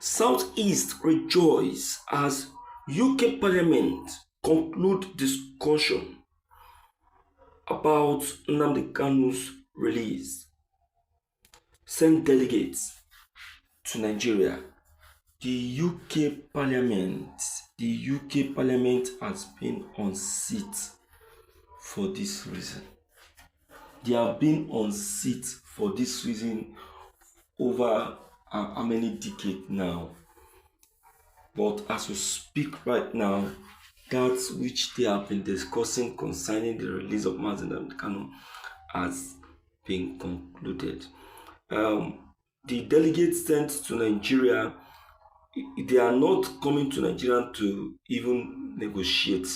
Southeast rejoice as UK Parliament conclude discussion about Nnamdi Kanu's release. Send delegates to Nigeria. The UK Parliament has been on seat for this reason. They have been on seat for this reason over how many decades now. But as we speak right now, that which they have been discussing concerning the release of Nnamdi Kanu has been concluded. The delegates sent to Nigeria, they are not coming to Nigeria to even negotiate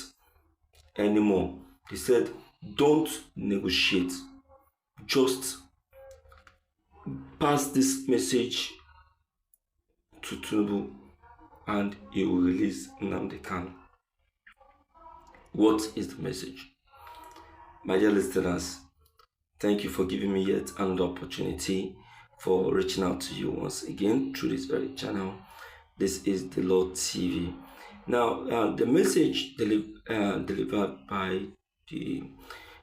anymore. They said, don't negotiate, just pass this message to Tinubu and he will release Nnamdi Kanu. What is the message? My dear listeners, thank you for giving me yet another opportunity for reaching out to you once again through this very channel. This is the Lord TV. Now, the message delivered by the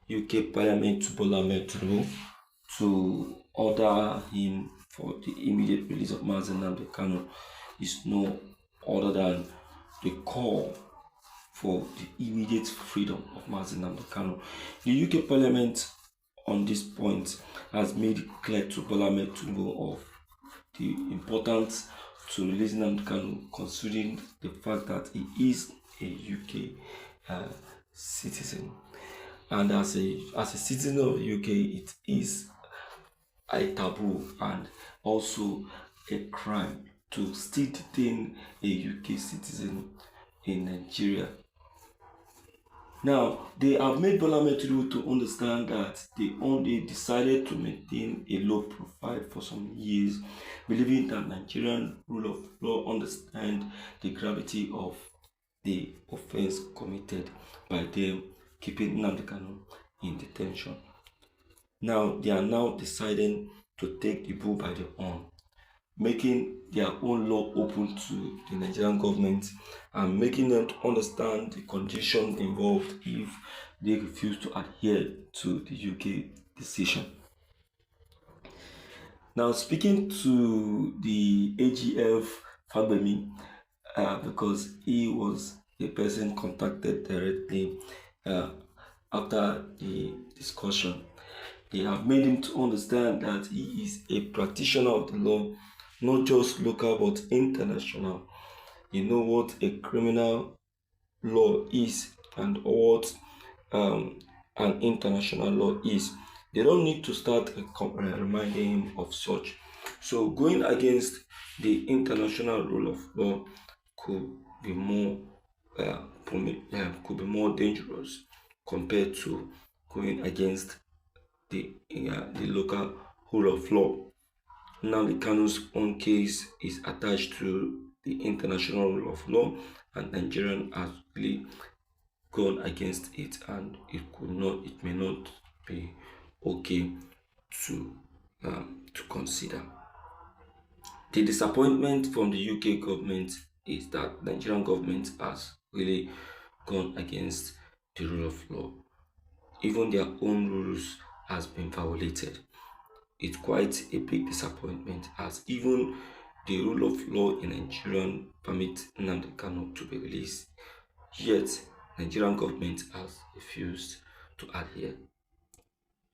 UK Parliament to Bola Ahmed Tinubu to order him for the immediate release of Nnamdi Kanu is no other than the call for the immediate freedom of Nnamdi Kanu. The UK Parliament on this point has made it clear to Bola Ahmed Tinubu of the importance to release Nnamdi Kanu, considering the fact that he is a UK citizen, and as a citizen of the UK, it is a taboo and also a crime to still detain a UK citizen in Nigeria. Now, they have made Bola Ahmed Tinubu to understand that they only decided to maintain a low profile for some years, believing that Nigerian rule of law understand the gravity of the offense committed by them keeping Nnamdi Kanu in detention. Now, they are now deciding to take the bull by the horn, making their own law open to the Nigerian government and making them to understand the condition involved if they refuse to adhere to the UK decision. Now, speaking to the AGF Fagbemi, because he was a person contacted directly after the discussion, they have made him to understand that he is a practitioner of the law, not just local but international. You know what a criminal law is and what an international law is. They don't need to start reminding him of such. So going against the international rule of law could be more dangerous compared to going against the local rule of law. Now, the Kanu's own case is attached to the international rule of law, and Nigerian has really gone against it, and it may not be okay to consider. The disappointment from the UK government is that Nigerian government has really gone against the rule of law. Even their own rules has been violated. It's quite a big disappointment, as even the rule of law in Nigeria permits Nnamdi Kanu to be released, yet Nigerian government has refused to adhere.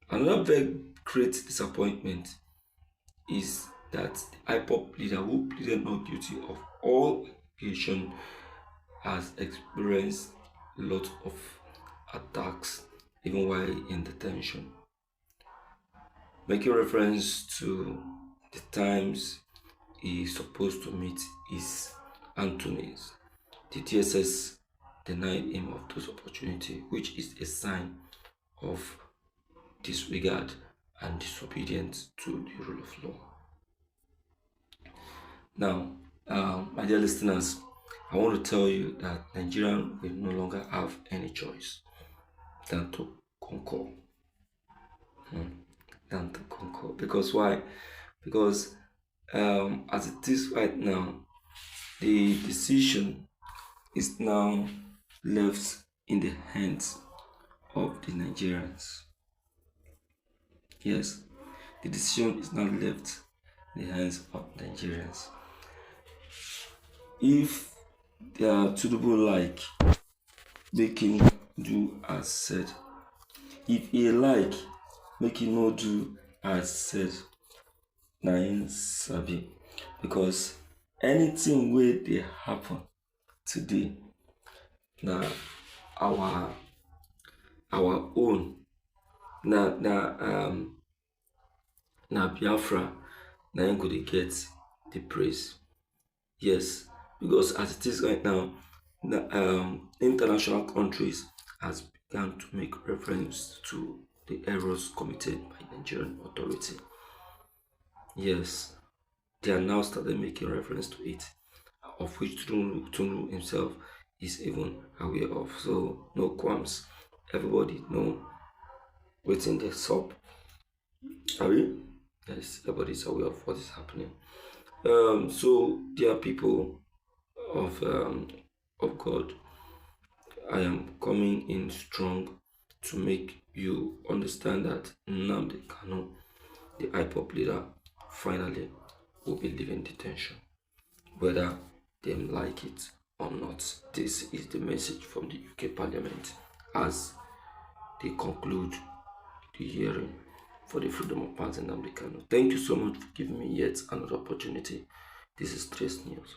Another very great disappointment is that the IPOB leader who pleaded not guilty of all allegations has experienced a lot of attacks even while in detention. Making reference to the times he is supposed to meet his attorneys, the DSS denied him of those opportunities, which is a sign of disregard and disobedience to the rule of law. Now, my dear listeners, I want to tell you that Nigeria will no longer have any choice than to concur. Because why? Because as it is right now, The decision is now left in the hands of the Nigerians. Yes, the decision is now left in the hands of Nigerians. If they are suitable, like, make him do as said. If he like, make him no do as said. Na him sabi. Because anything wey dey happen today na our own, na Biafra na him go dey get the praise. Yes, because as it is right now, international countries has begun to make reference to the errors committed by Nigerian authority. Yes, they are now started making reference to it, of which Tunu himself is even aware of. So no qualms. Everybody know waiting the sup. Are we? Yes, everybody is aware of what is happening. So dear people of God, I am coming in strong to make you understand that Nnamdi Kanu, the IPOP leader, finally will be leaving detention, whether they like it or not. This is the message from the UK Parliament as they conclude the hearing for the freedom of Pardon Nnamdi Kanu. Thank you so much for giving me yet another opportunity. This is Trace News.